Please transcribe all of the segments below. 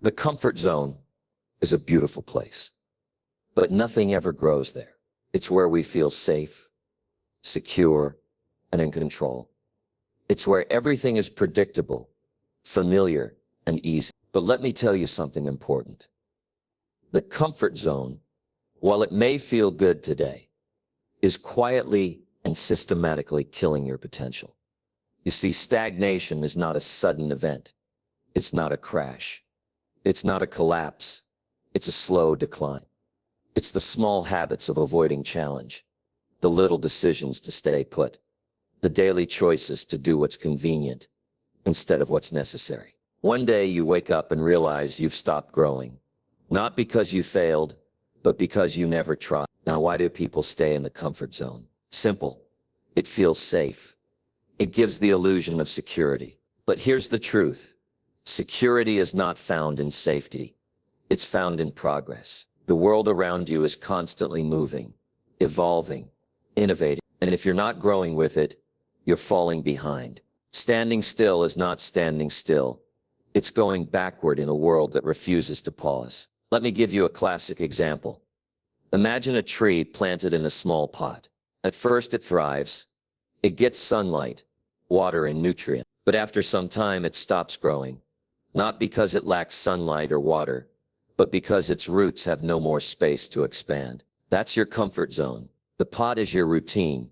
The comfort zone is a beautiful place, but nothing ever grows there. It's where we feel safe, secure, and in control. It's where everything is predictable, familiar, and easy. But let me tell you something important. The comfort zone, while it may feel good today, is quietly and systematically killing your potential. You see, stagnation is not a sudden event. It's not a crash. It's not a collapse. It's a slow decline. It's the small habits of avoiding challenge, the little decisions to stay put, the daily choices to do what's convenient instead of what's necessary. One day you wake up and realize you've stopped growing, not because you failed, but because you never tried. Now, why do people stay in the comfort zone? Simple. It feels safe. It gives the illusion of security. But here's the truth. Security is not found in safety. It's found in progress. The world around you is constantly moving, evolving, innovating. And if you're not growing with it, you're falling behind. Standing still is not standing still. It's going backward in a world that refuses to pause. Let me give you a classic example. Imagine a tree planted in a small pot. At first it thrives. It gets sunlight, water, and nutrients. But after some time it stops growing. Not because it lacks sunlight or water, but because its roots have no more space to expand. That's your comfort zone. The pot is your routine,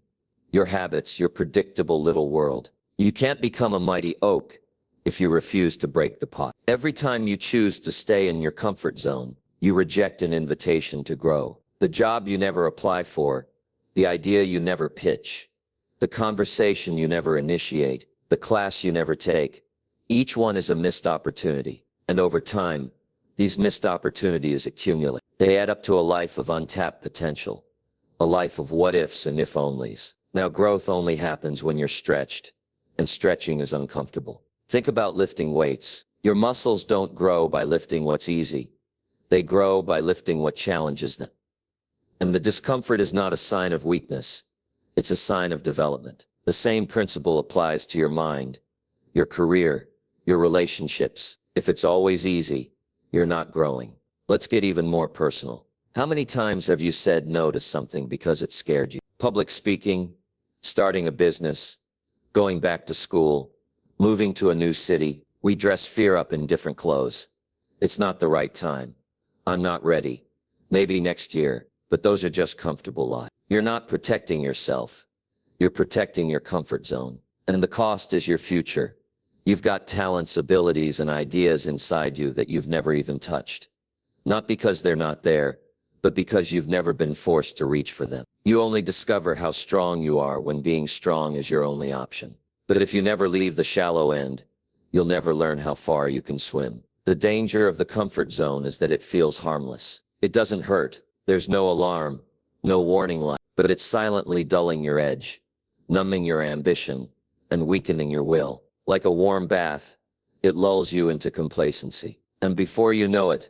your habits, your predictable little world. You can't become a mighty oak if you refuse to break the pot. Every time you choose to stay in your comfort zone, you reject an invitation to grow. The job you never apply for, the idea you never pitch, the conversation you never initiate, the class you never take, each one is a missed opportunity. And over time, these missed opportunities accumulate. They add up to a life of untapped potential, a life of what-ifs and if-onlys. Now, growth only happens when you're stretched, and stretching is uncomfortable. Think about lifting weights. Your muscles don't grow by lifting what's easy. They grow by lifting what challenges them. And the discomfort is not a sign of weakness. It's a sign of development. The same principle applies to your mind, your career, your relationships. If it's always easy, you're not growing. Let's get even more personal. How many times have you said no to something because it scared you? Public speaking, starting a business, going back to school, moving to a new city. We dress fear up in different clothes. It's not the right time. I'm not ready. Maybe next year. But those are just comfortable lies. You're not protecting yourself. You're protecting your comfort zone. And the cost is your future. You've got talents, abilities, and ideas inside you that you've never even touched. Not because they're not there, but because you've never been forced to reach for them. You only discover how strong you are when being strong is your only option. But if you never leave the shallow end, you'll never learn how far you can swim. The danger of the comfort zone is that it feels harmless. It doesn't hurt. There's no alarm, no warning light, but it's silently dulling your edge, numbing your ambition, and weakening your will. Like a warm bath, it lulls you into complacency. And before you know it,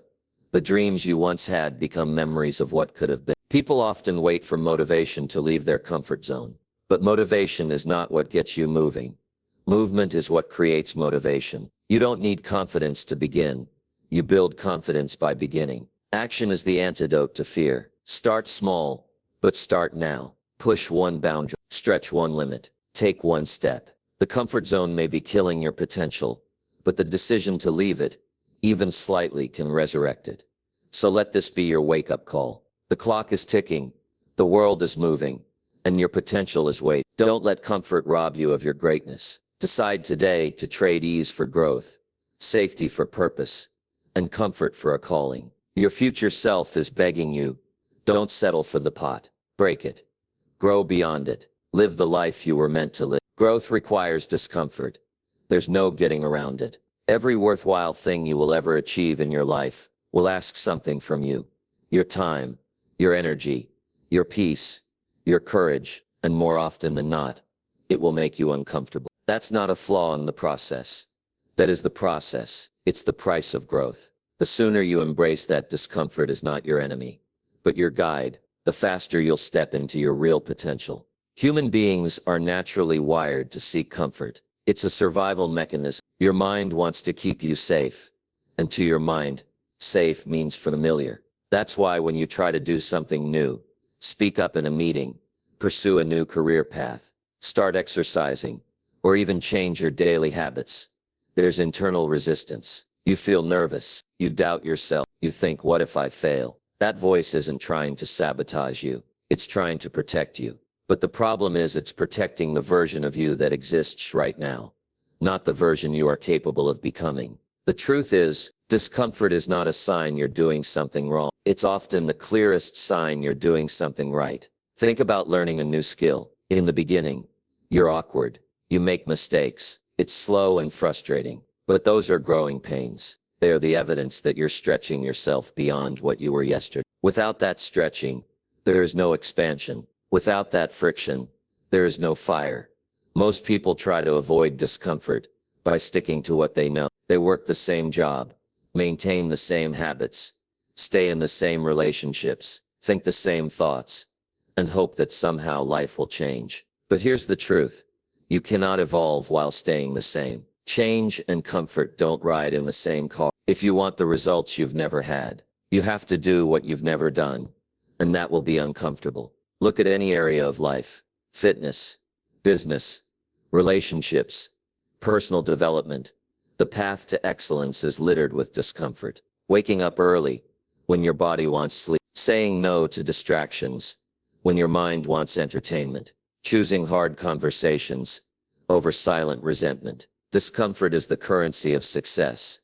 the dreams you once had become memories of what could have been. People often wait for motivation to leave their comfort zone. But motivation is not what gets you moving. Movement is what creates motivation. You don't need confidence to begin. You build confidence by beginning. Action is the antidote to fear. Start small, but start now. Push one boundary, stretch one limit, take one step. The comfort zone may be killing your potential, but the decision to leave it, even slightly, can resurrect it. So let this be your wake-up call. The clock is ticking, the world is moving, and your potential is waiting. Don't let comfort rob you of your greatness. Decide today to trade ease for growth, safety for purpose, and comfort for a calling. Your future self is begging you. Don't settle for the pot. Break it. Grow beyond it. Live the life you were meant to live. Growth requires discomfort. There's no getting around it. Every worthwhile thing you will ever achieve in your life will ask something from you. Your time, your energy, your peace, your courage, and more often than not, it will make you uncomfortable. That's not a flaw in the process. That is the process. It's the price of growth. The sooner you embrace that discomfort is not your enemy, but your guide, the faster you'll step into your real potential. Human beings are naturally wired to seek comfort. It's a survival mechanism. Your mind wants to keep you safe, And to your mind, safe means familiar. That's why when you try to do something new, speak up in a meeting, pursue a new career path, start exercising, or even change your daily habits, there's internal resistance. You feel nervous, you doubt yourself, you think, what if I fail? That voice isn't trying to sabotage you, it's trying to protect you. But the problem is it's protecting the version of you that exists right now, not the version you are capable of becoming. The truth is, discomfort is not a sign you're doing something wrong. It's often the clearest sign you're doing something right. Think about learning a new skill. In the beginning, you're awkward, you make mistakes, it's slow and frustrating. But those are growing pains. They are the evidence that you're stretching yourself beyond what you were yesterday. Without that stretching, there is no expansion. Without that friction, there is no fire. Most people try to avoid discomfort by sticking to what they know. They work the same job, maintain the same habits, stay in the same relationships, think the same thoughts, and hope that somehow life will change. But here's the truth. You cannot evolve while staying the same. Change and comfort don't ride in the same car. If you want the results you've never had, you have to do what you've never done, and that will be uncomfortable. Look at any area of life: fitness, business, relationships, personal development. The path to excellence is littered with discomfort. Waking up early when your body wants sleep, saying no to distractions when your mind wants entertainment, choosing hard conversations over silent resentment. Discomfort is the currency of success,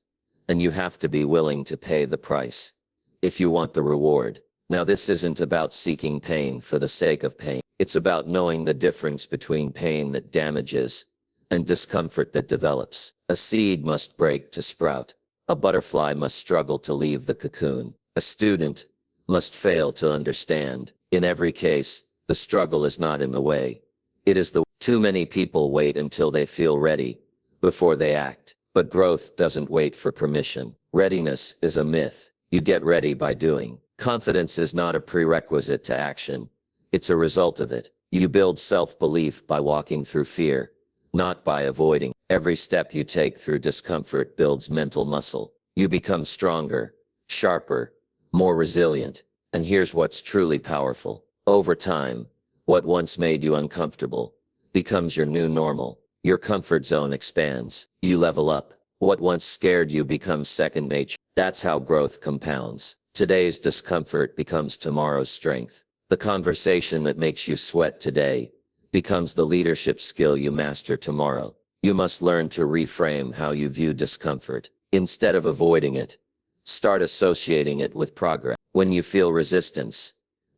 and you have to be willing to pay the price if you want the reward. Now, this isn't about seeking pain for the sake of pain. It's about knowing the difference between pain that damages and discomfort that develops. A seed must break to sprout. A butterfly must struggle to leave the cocoon. A student must fail to understand. In every case, the struggle is not in the way. It is the way. Too many people wait until they feel ready before they act. But growth doesn't wait for permission. Readiness is a myth. You get ready by doing. Confidence is not a prerequisite to action. It's a result of it. You build self-belief by walking through fear, not by avoiding. Every step you take through discomfort builds mental muscle. You become stronger, sharper, more resilient. And here's what's truly powerful. Over time, what once made you uncomfortable becomes your new normal. Your comfort zone expands. You level up. What once scared you becomes second nature. That's how growth compounds. Today's discomfort becomes tomorrow's strength. The conversation that makes you sweat today becomes the leadership skill you master tomorrow. You must learn to reframe how you view discomfort. Instead of avoiding it, start associating it with progress. When you feel resistance,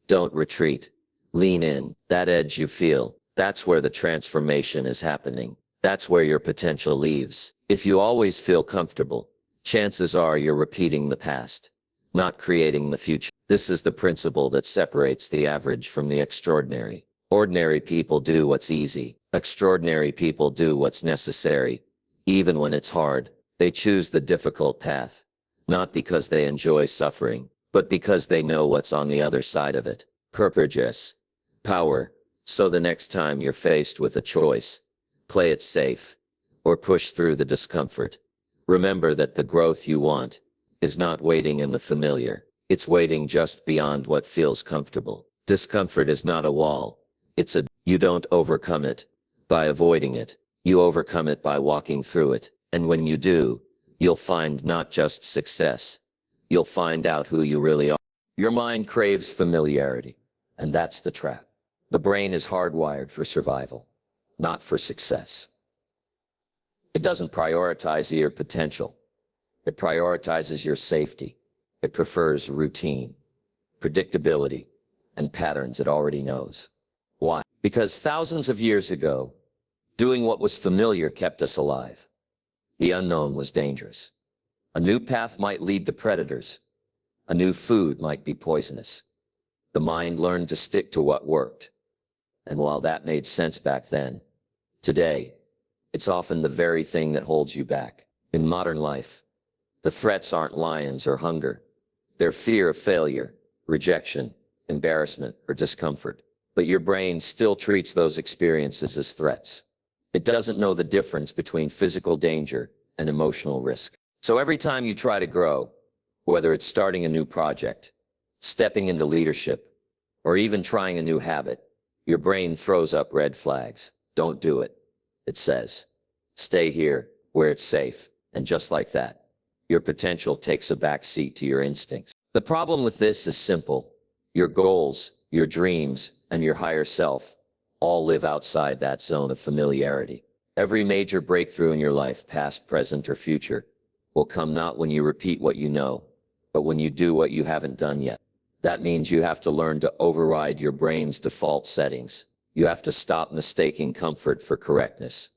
don't retreat. Lean in. That edge you feel, that's where the transformation is happening. That's where your potential lives. If you always feel comfortable, chances are you're repeating the past, not creating the future. This is the principle that separates the average from the extraordinary. Ordinary people do what's easy. Extraordinary people do what's necessary. Even when it's hard, they choose the difficult path, not because they enjoy suffering, but because they know what's on the other side of it. Purpose, power. So the next time you're faced with a choice, play it safe or push through the discomfort. Remember that the growth you want is not waiting in the familiar. It's waiting just beyond what feels comfortable. Discomfort is not a wall. You don't overcome it by avoiding it. You overcome it by walking through it. And when you do, you'll find not just success. You'll find out who you really are. Your mind craves familiarity, and that's the trap. The brain is hardwired for survival, not for success. It doesn't prioritize your potential. It prioritizes your safety. It prefers routine, predictability, and patterns it already knows. Why? Because thousands of years ago, doing what was familiar kept us alive. The unknown was dangerous. A new path might lead to predators. A new food might be poisonous. The mind learned to stick to what worked. And while that made sense back then, today, it's often the very thing that holds you back. In modern life, the threats aren't lions or hunger. They're fear of failure, rejection, embarrassment, or discomfort. But your brain still treats those experiences as threats. It doesn't know the difference between physical danger and emotional risk. So every time you try to grow, whether it's starting a new project, stepping into leadership, or even trying a new habit, your brain throws up red flags. Don't do it. It says, stay here, where it's safe. And just like that, your potential takes a back seat to your instincts. The problem with this is simple. Your goals, your dreams, and your higher self all live outside that zone of familiarity. Every major breakthrough in your life, past, present, or future, will come not when you repeat what you know, but when you do what you haven't done yet. That means you have to learn to override your brain's default settings. You have to stop mistaking comfort for correctness.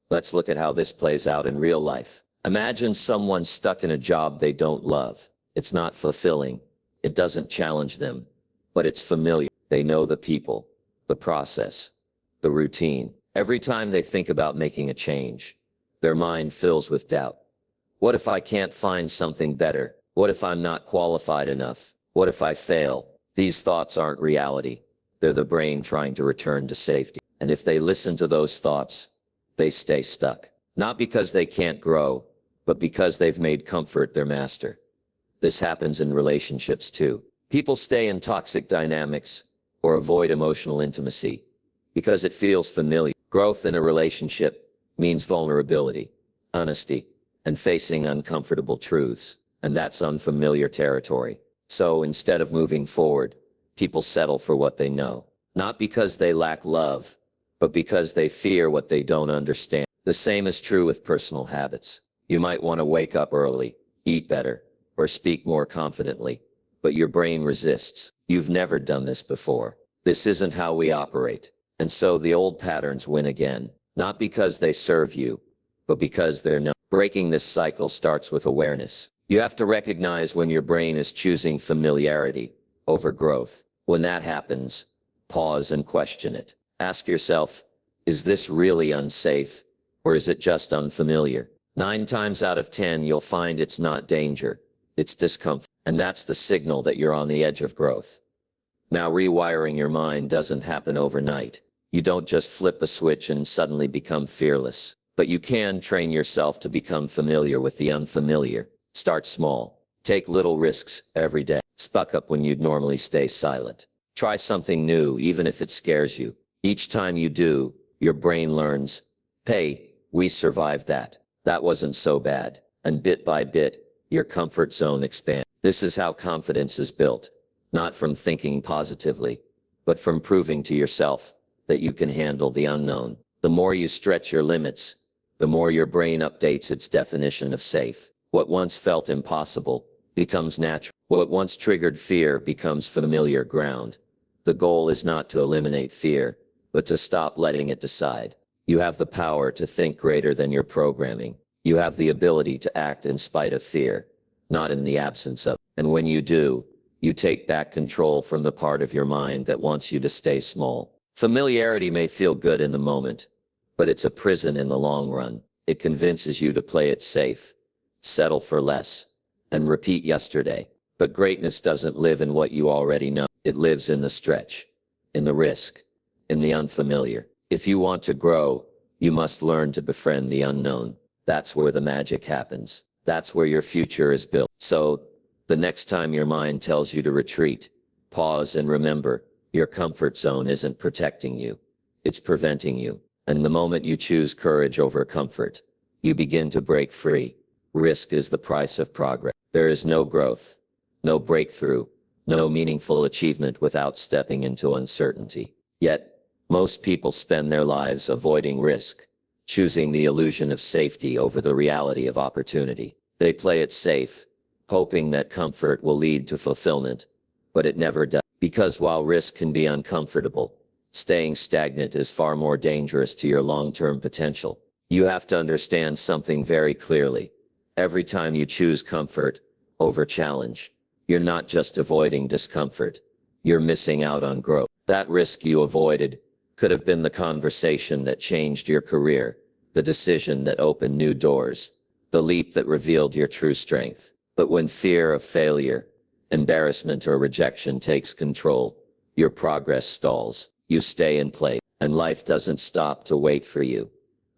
Let's look at how this plays out in real life. Imagine someone stuck in a job they don't love. It's not fulfilling. It doesn't challenge them, but it's familiar. They know the people, the process, the routine. Every time they think about making a change, their mind fills with doubt. What if I can't find something better? What if I'm not qualified enough? What if I fail? These thoughts aren't reality. They're the brain trying to return to safety. And if they listen to those thoughts, they stay stuck. Not because they can't grow, but because they've made comfort their master. This happens in relationships too. People stay in toxic dynamics or avoid emotional intimacy because it feels familiar. Growth in a relationship means vulnerability, honesty, and facing uncomfortable truths, and that's unfamiliar territory. So instead of moving forward, people settle for what they know, not because they lack love, but because they fear what they don't understand. The same is true with personal habits. You might want to wake up early, eat better, or speak more confidently, but your brain resists. You've never done this before. This isn't how we operate. And so the old patterns win again, not because they serve you, but because they're not. Breaking this cycle starts with awareness. You have to recognize when your brain is choosing familiarity over growth. When that happens, pause and question it. Ask yourself, is this really unsafe, or is it just unfamiliar? 9 times out of 10, you'll find it's not danger, it's discomfort. And that's the signal that you're on the edge of growth. Now, rewiring your mind doesn't happen overnight. You don't just flip a switch and suddenly become fearless. But you can train yourself to become familiar with the unfamiliar. Start small. Take little risks every day. Speak up when you'd normally stay silent. Try something new, even if it scares you. Each time you do, your brain learns, hey, we survived that. That wasn't so bad. And bit by bit, your comfort zone expands. This is how confidence is built, not from thinking positively, but from proving to yourself that you can handle the unknown. The more you stretch your limits, the more your brain updates its definition of safe. What once felt impossible becomes natural. What once triggered fear becomes familiar ground. The goal is not to eliminate fear, but to stop letting it decide. You have the power to think greater than your programming. You have the ability to act in spite of fear, not in the absence of. And when you do, you take back control from the part of your mind that wants you to stay small. Familiarity may feel good in the moment, but it's a prison in the long run. It convinces you to play it safe, settle for less, and repeat yesterday. But greatness doesn't live in what you already know. It lives in the stretch, in the risk, in the unfamiliar. If you want to grow, you must learn to befriend the unknown. That's where the magic happens. That's where your future is built. So, the next time your mind tells you to retreat, pause and remember, your comfort zone isn't protecting you. It's preventing you. And the moment you choose courage over comfort, you begin to break free. Risk is the price of progress. There is no growth, no breakthrough, no meaningful achievement without stepping into uncertainty. Yet, most people spend their lives avoiding risk, choosing the illusion of safety over the reality of opportunity. They play it safe, hoping that comfort will lead to fulfillment, but it never does. Because while risk can be uncomfortable, staying stagnant is far more dangerous to your long-term potential. You have to understand something very clearly. Every time you choose comfort over challenge, you're not just avoiding discomfort, you're missing out on growth. That risk you avoided could have been the conversation that changed your career, the decision that opened new doors, the leap that revealed your true strength. But when fear of failure, embarrassment, or rejection takes control, your progress stalls. You stay in place, and life doesn't stop to wait for you.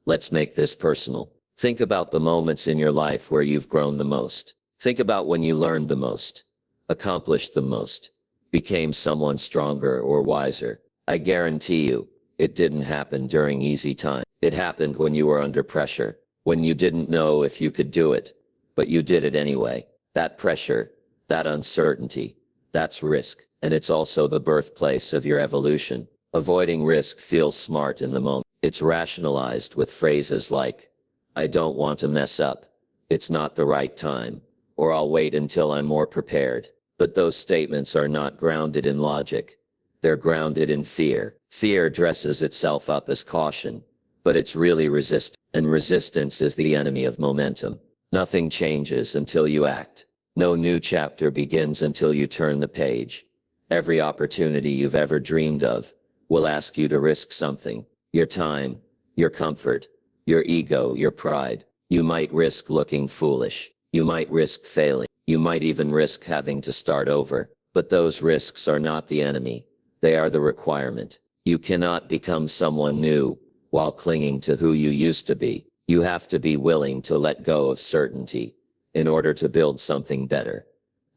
Let's make this personal. Think about the moments in your life where you've grown the most. Think about when you learned the most, accomplished the most, became someone stronger or wiser. I guarantee you, it didn't happen during easy time. It happened when you were under pressure, when you didn't know if you could do it, but you did it anyway. That pressure, that uncertainty, that's risk. And it's also the birthplace of your evolution. Avoiding risk feels smart in the moment. It's rationalized with phrases like, I don't want to mess up, it's not the right time, or I'll wait until I'm more prepared. But those statements are not grounded in logic. They're grounded in fear. Fear dresses itself up as caution, but it's really resistance, and resistance is the enemy of momentum. Nothing changes until you act. No new chapter begins until you turn the page. Every opportunity you've ever dreamed of will ask you to risk something. Your time, your comfort, your ego, your pride. You might risk looking foolish. You might risk failing. You might even risk having to start over. But those risks are not the enemy. They are the requirement. You cannot become someone new while clinging to who you used to be. You have to be willing to let go of certainty in order to build something better.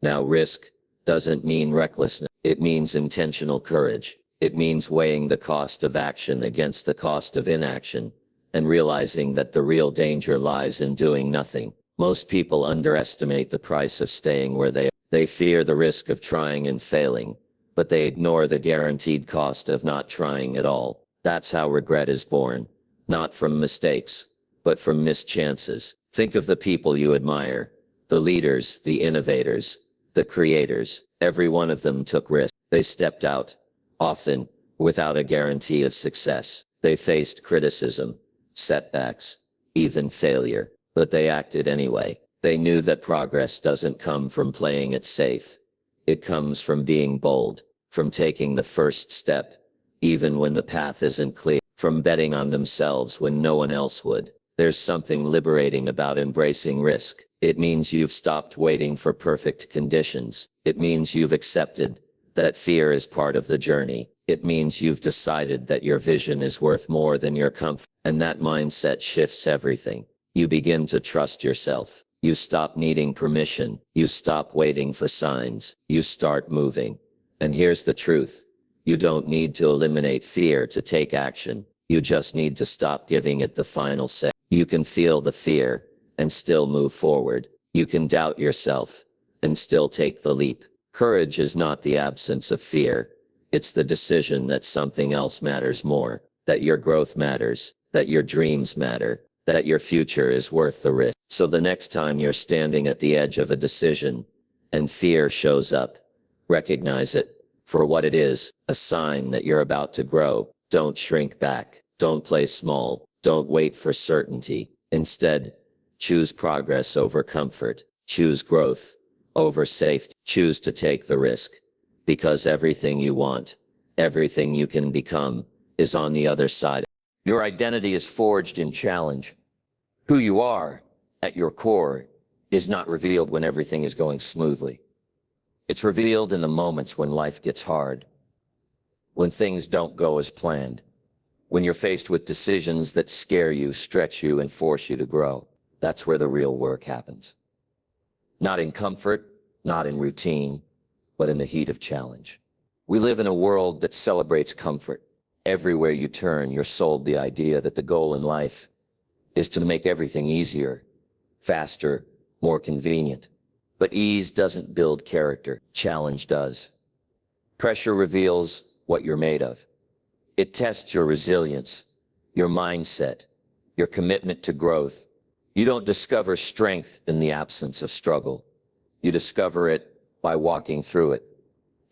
Now, risk doesn't mean recklessness. It means intentional courage. It means weighing the cost of action against the cost of inaction and realizing that the real danger lies in doing nothing. Most people underestimate the price of staying where they are. They fear the risk of trying and failing, but they ignore the guaranteed cost of not trying at all. That's how regret is born, not from mistakes, but from missed chances. Think of the people you admire, the leaders, the innovators, the creators. Every one of them took risks. They stepped out, often without a guarantee of success. They faced criticism, setbacks, even failure, but they acted anyway. They knew that progress doesn't come from playing it safe. It comes from being bold, from taking the first step, even when the path isn't clear, from betting on themselves when no one else would. There's something liberating about embracing risk. It means you've stopped waiting for perfect conditions. It means you've accepted that fear is part of the journey. It means you've decided that your vision is worth more than your comfort. And that mindset shifts everything. You begin to trust yourself. You stop needing permission. You stop waiting for signs. You start moving. And here's the truth. You don't need to eliminate fear to take action. You just need to stop giving it the final say. You can feel the fear and still move forward. You can doubt yourself and still take the leap. Courage is not the absence of fear. It's the decision that something else matters more, that your growth matters, that your dreams matter, that your future is worth the risk. So the next time you're standing at the edge of a decision and fear shows up, recognize it for what it is, a sign that you're about to grow. Don't shrink back. Don't play small. Don't wait for certainty. Instead, choose progress over comfort. Choose growth over safety. Choose to take the risk. Because everything you want, everything you can become, is on the other side. Your identity is forged in challenge. Who you are, at your core, is not revealed when everything is going smoothly. It's revealed in the moments when life gets hard, when things don't go as planned, when you're faced with decisions that scare you, stretch you, and force you to grow. That's where the real work happens. Not in comfort, not in routine, but in the heat of challenge. We live in a world that celebrates comfort. Everywhere you turn, you're sold the idea that the goal in life is to make everything easier, faster, more convenient. But ease doesn't build character. Challenge does. Pressure reveals what you're made of. It tests your resilience, your mindset, your commitment to growth. You don't discover strength in the absence of struggle. You discover it by walking through it.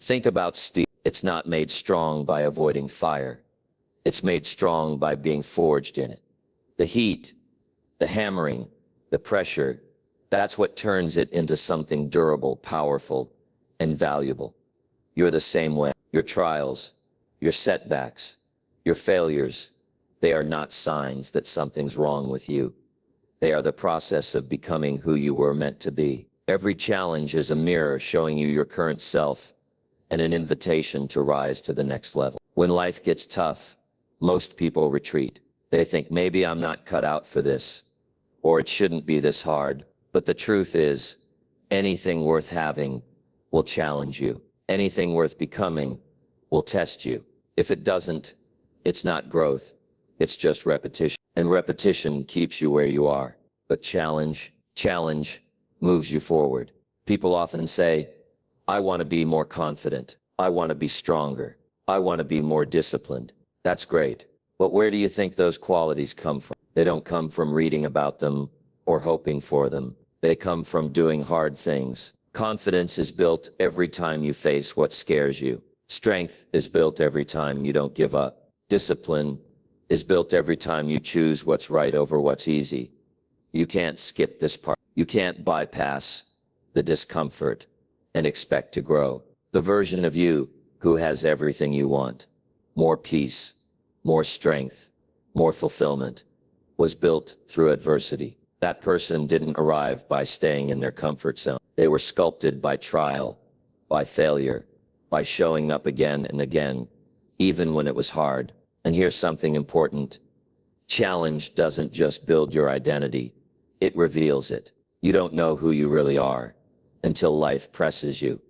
Think about steel. It's not made strong by avoiding fire. It's made strong by being forged in it. The heat, the hammering, the pressure, that's what turns it into something durable, powerful, and valuable. You're the same way. Your trials, your setbacks, your failures, they are not signs that something's wrong with you. They are the process of becoming who you were meant to be. Every challenge is a mirror showing you your current self and an invitation to rise to the next level. When life gets tough, most people retreat. They think, maybe I'm not cut out for this, or it shouldn't be this hard. But the truth is, anything worth having will challenge you. Anything worth becoming will test you. If it doesn't, it's not growth, it's just repetition. And repetition keeps you where you are. But challenge moves you forward. People often say, I want to be more confident. I want to be stronger. I want to be more disciplined. That's great. But where do you think those qualities come from? They don't come from reading about them or hoping for them. They come from doing hard things. Confidence is built every time you face what scares you. Strength is built every time you don't give up. Discipline is built every time you choose what's right over what's easy. You can't skip this part. You can't bypass the discomfort and expect to grow. The version of you who has everything you want, more peace, more strength, more fulfillment, was built through adversity. That person didn't arrive by staying in their comfort zone. They were sculpted by trial, by failure, by showing up again and again, even when it was hard. And here's something important. Challenge doesn't just build your identity, it reveals it. You don't know who you really are until life presses you,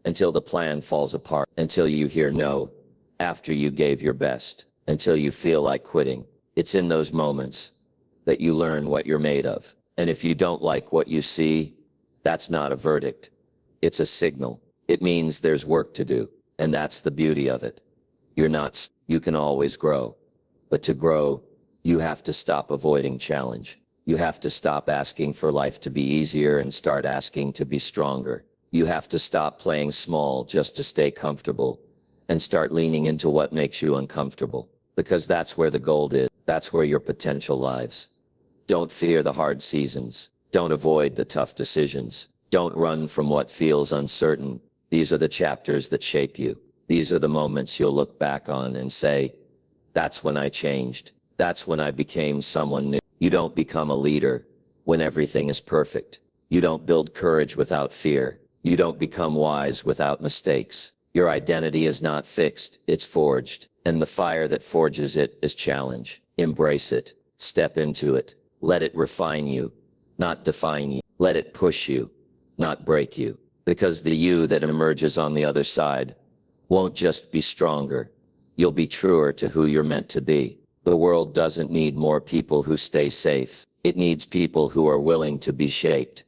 until the plan falls apart, until you hear no after you gave your best, until you feel like quitting. It's in those moments that you learn what you're made of. And if you don't like what you see, that's not a verdict. It's a signal. It means there's work to do. And that's the beauty of it. You can always grow. But to grow, you have to stop avoiding challenge. You have to stop asking for life to be easier and start asking to be stronger. You have to stop playing small just to stay comfortable and start leaning into what makes you uncomfortable. Because that's where the gold is. That's where your potential lies. Don't fear the hard seasons. Don't avoid the tough decisions. Don't run from what feels uncertain. These are the chapters that shape you. These are the moments you'll look back on and say, that's when I changed. That's when I became someone new. You don't become a leader when everything is perfect. You don't build courage without fear. You don't become wise without mistakes. Your identity is not fixed, it's forged. And the fire that forges it is challenge. Embrace it. Step into it. Let it refine you, not define you. Let it push you, not break you. Because the you that emerges on the other side won't just be stronger. You'll be truer to who you're meant to be. The world doesn't need more people who stay safe. It needs people who are willing to be shaped,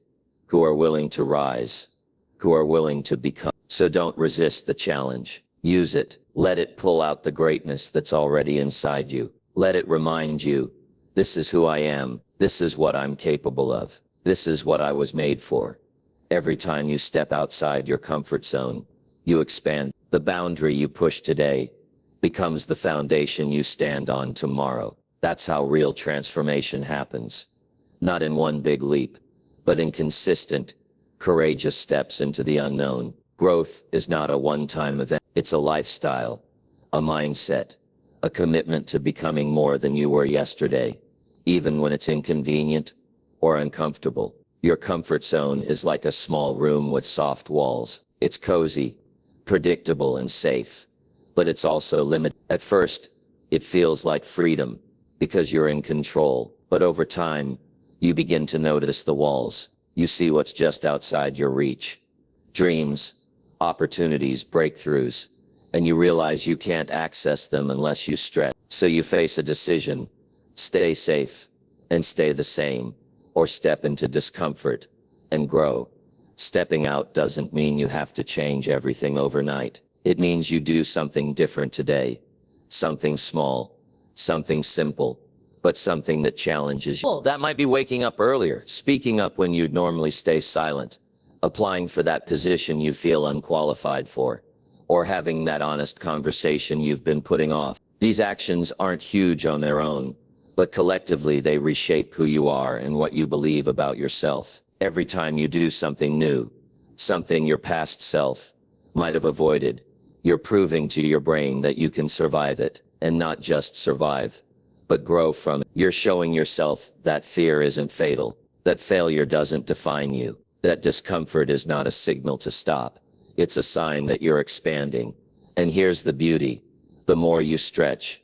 who are willing to rise, who are willing to become. So don't resist the challenge. Use it. Let it pull out the greatness that's already inside you. Let it remind you, this is who I am. This is what I'm capable of. This is what I was made for. Every time you step outside your comfort zone, you expand. The boundary you push today becomes the foundation you stand on tomorrow. That's how real transformation happens. Not in one big leap, but in consistent, courageous steps into the unknown. Growth is not a one-time event. It's a lifestyle, a mindset, a commitment to becoming more than you were yesterday, even when it's inconvenient or uncomfortable. Your comfort zone is like a small room with soft walls. It's cozy, predictable, and safe, but it's also limited. At first, it feels like freedom because you're in control, but over time, you begin to notice the walls. You see what's just outside your reach. Dreams, opportunities, breakthroughs, and you realize you can't access them unless you stretch. So you face a decision: stay safe and stay the same, or step into discomfort and grow. Stepping out doesn't mean you have to change everything overnight. It means you do something different today. Something small, something simple, but something that challenges you. Well, that might be waking up earlier, speaking up when you'd normally stay silent, applying for that position you feel unqualified for, or having that honest conversation you've been putting off. These actions aren't huge on their own, but collectively they reshape who you are and what you believe about yourself. Every time you do something new, something your past self might have avoided, you're proving to your brain that you can survive it, and not just survive, but grow from it. You're showing yourself that fear isn't fatal, that failure doesn't define you, that discomfort is not a signal to stop. It's a sign that you're expanding. And here's the beauty: the more you stretch,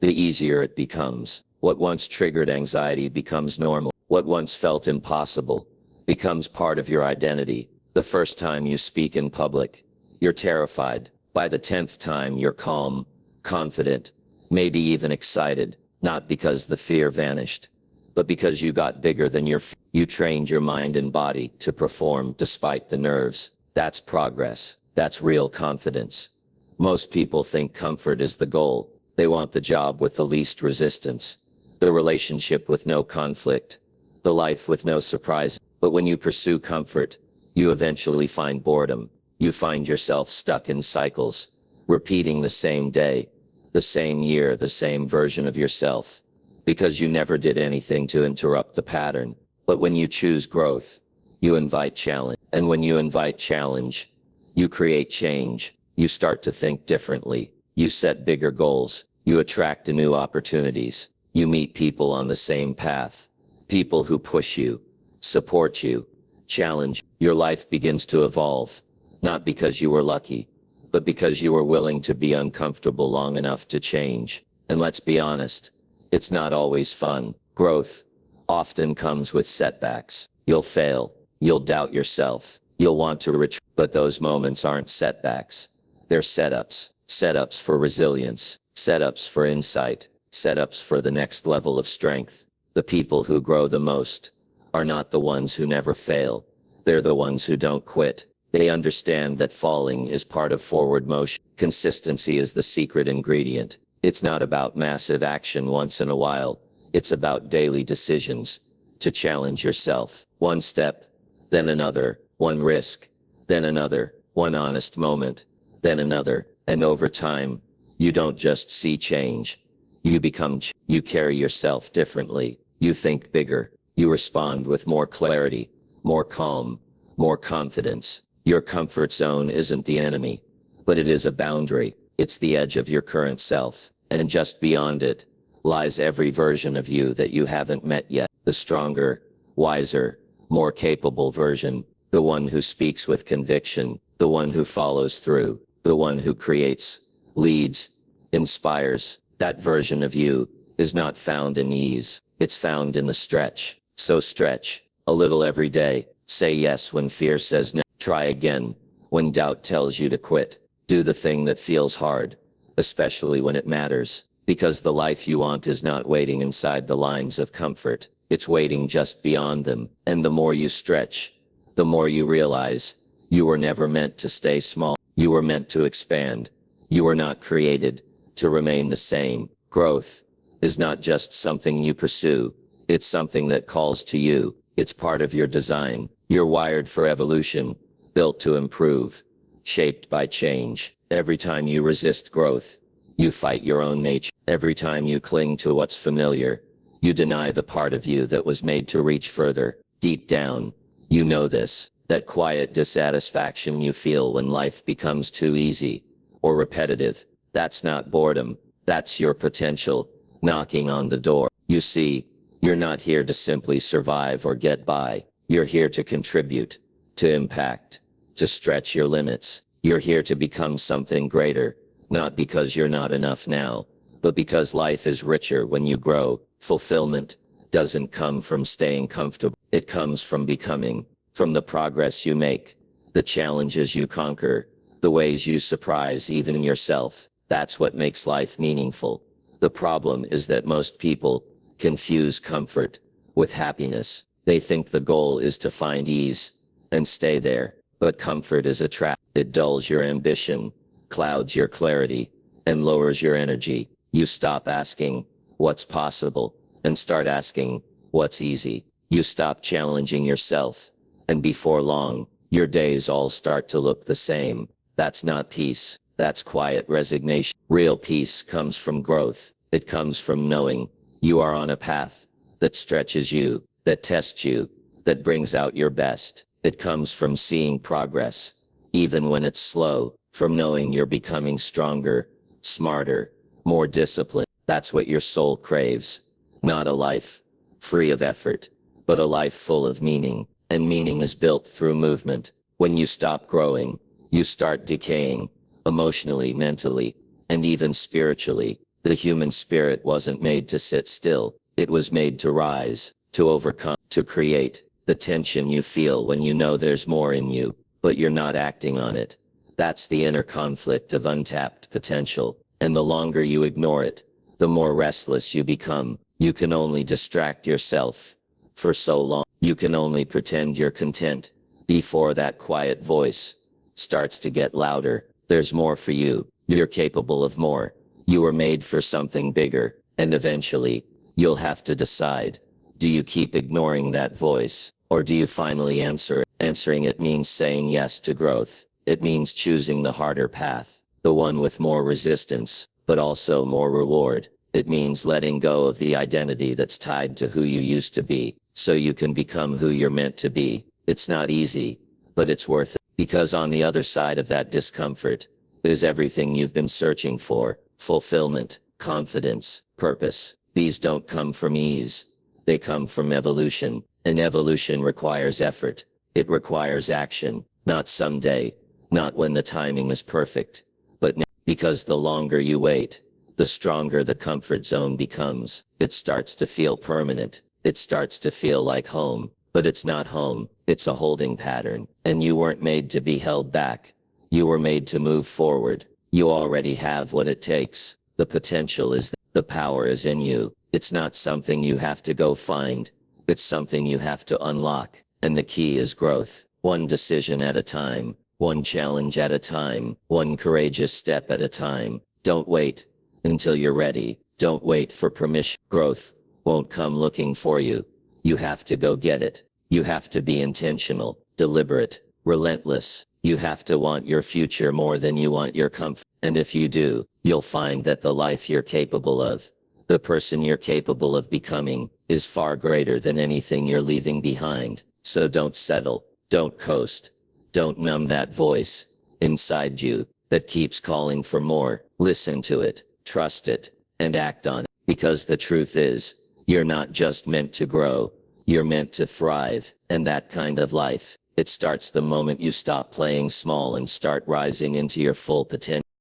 the easier it becomes. What once triggered anxiety becomes normal. What once felt impossible becomes part of your identity. The first time you speak in public, you're terrified. By the 10th time, you're calm, confident, maybe even excited, not because the fear vanished, but because you got bigger than you trained your mind and body to perform despite the nerves. That's progress. That's real confidence. Most people think comfort is the goal. They want the job with the least resistance, the relationship with no conflict, the life with no surprise. But when you pursue comfort, you eventually find boredom. You find yourself stuck in cycles, repeating the same day, the same year, the same version of yourself, because you never did anything to interrupt the pattern. But when you choose growth, you invite challenge. And when you invite challenge, you create change. You start to think differently. You set bigger goals. You attract new opportunities. You meet people on the same path. People who push you, support you, challenge. Your life begins to evolve, not because you were lucky, but because you were willing to be uncomfortable long enough to change. And let's be honest, it's not always fun. Growth often comes with setbacks. You'll fail. You'll doubt yourself. You'll want to retreat. But those moments aren't setbacks. They're setups. Setups for resilience. Setups for insight. Setups for the next level of strength. The people who grow the most are not the ones who never fail. They're the ones who don't quit. They understand that falling is part of forward motion. Consistency is the secret ingredient. It's not about massive action once in a while. It's about daily decisions to challenge yourself. One step, then another. One risk, then another. One honest moment, then another. And over time, you don't just see change. You become you carry yourself differently. You think bigger. You respond with more clarity, more calm, more confidence. Your comfort zone isn't the enemy, but it is a boundary. It's the edge of your current self. And just beyond it lies every version of you that you haven't met yet. The stronger, wiser, more capable version. The one who speaks with conviction. The one who follows through. The one who creates, leads, inspires. That version of you is not found in ease. It's found in the stretch. So stretch a little every day. Say yes when fear says no. Try again when doubt tells you to quit. Do the thing that feels hard, especially when it matters, because the life you want is not waiting inside the lines of comfort. It's waiting just beyond them. And the more you stretch, the more you realize you were never meant to stay small. You were meant to expand. You were not created to remain the same. Growth is not just something you pursue. It's something that calls to you. It's part of your design. You're wired for evolution, built to improve, shaped by change. Every time you resist growth, you fight your own nature. Every time you cling to what's familiar, you deny the part of you that was made to reach further. Deep down, you know this, that quiet dissatisfaction you feel when life becomes too easy or repetitive. That's not boredom. That's your potential knocking on the door. You see, you're not here to simply survive or get by. You're here to contribute, to impact, to stretch your limits. You're here to become something greater, not because you're not enough now, but because life is richer when you grow. Fulfillment doesn't come from staying comfortable. It comes from becoming, from the progress you make, the challenges you conquer, the ways you surprise even yourself. That's what makes life meaningful. The problem is that most people confuse comfort with happiness. They think the goal is to find ease and stay there. But comfort is a trap. It dulls your ambition, clouds your clarity, and lowers your energy. You stop asking, what's possible, and start asking, what's easy. You stop challenging yourself, and before long, your days all start to look the same. That's not peace. That's quiet resignation. Real peace comes from growth. It comes from knowing you are on a path that stretches you, that tests you, that brings out your best. It comes from seeing progress, even when it's slow, from knowing you're becoming stronger, smarter, more disciplined. That's what your soul craves. Not a life free of effort, but a life full of meaning. And meaning is built through movement. When you stop growing, you start decaying, emotionally, mentally, and even spiritually. The human spirit wasn't made to sit still. It was made to rise, to overcome, to create the tension you feel when you know there's more in you, but you're not acting on it. That's the inner conflict of untapped potential, and the longer you ignore it, the more restless you become. You can only distract yourself for so long. You can only pretend you're content before that quiet voice starts to get louder. There's more for you. You're capable of more. You were made for something bigger, and eventually, you'll have to decide. Do you keep ignoring that voice, or do you finally answer it? Answering it means saying yes to growth. It means choosing the harder path, the one with more resistance, but also more reward. It means letting go of the identity that's tied to who you used to be, so you can become who you're meant to be. It's not easy, but it's worth it, because on the other side of that discomfort is everything you've been searching for: fulfillment, confidence, purpose. These don't come from ease. They come from evolution, and evolution requires effort. It requires action, not someday, not when the timing is perfect, but now. Because the longer you wait, the stronger the comfort zone becomes. It starts to feel permanent. It starts to feel like home, but it's not home. It's a holding pattern, and you weren't made to be held back. You were made to move forward. You already have what it takes. The potential is there. The power is in you. It's not something you have to go find. It's something you have to unlock. And the key is growth. One decision at a time. One challenge at a time. One courageous step at a time. Don't wait until you're ready. Don't wait for permission. Growth won't come looking for you. You have to go get it. You have to be intentional, deliberate, relentless. You have to want your future more than you want your comfort. And if you do, you'll find that the life you're capable of, the person you're capable of becoming, is far greater than anything you're leaving behind. So don't settle. Don't coast. Don't numb that voice inside you that keeps calling for more. Listen to it, trust it, and act on it. Because the truth is, you're not just meant to grow, you're meant to thrive. And that kind of life, it starts the moment you stop playing small and start rising into your full potential.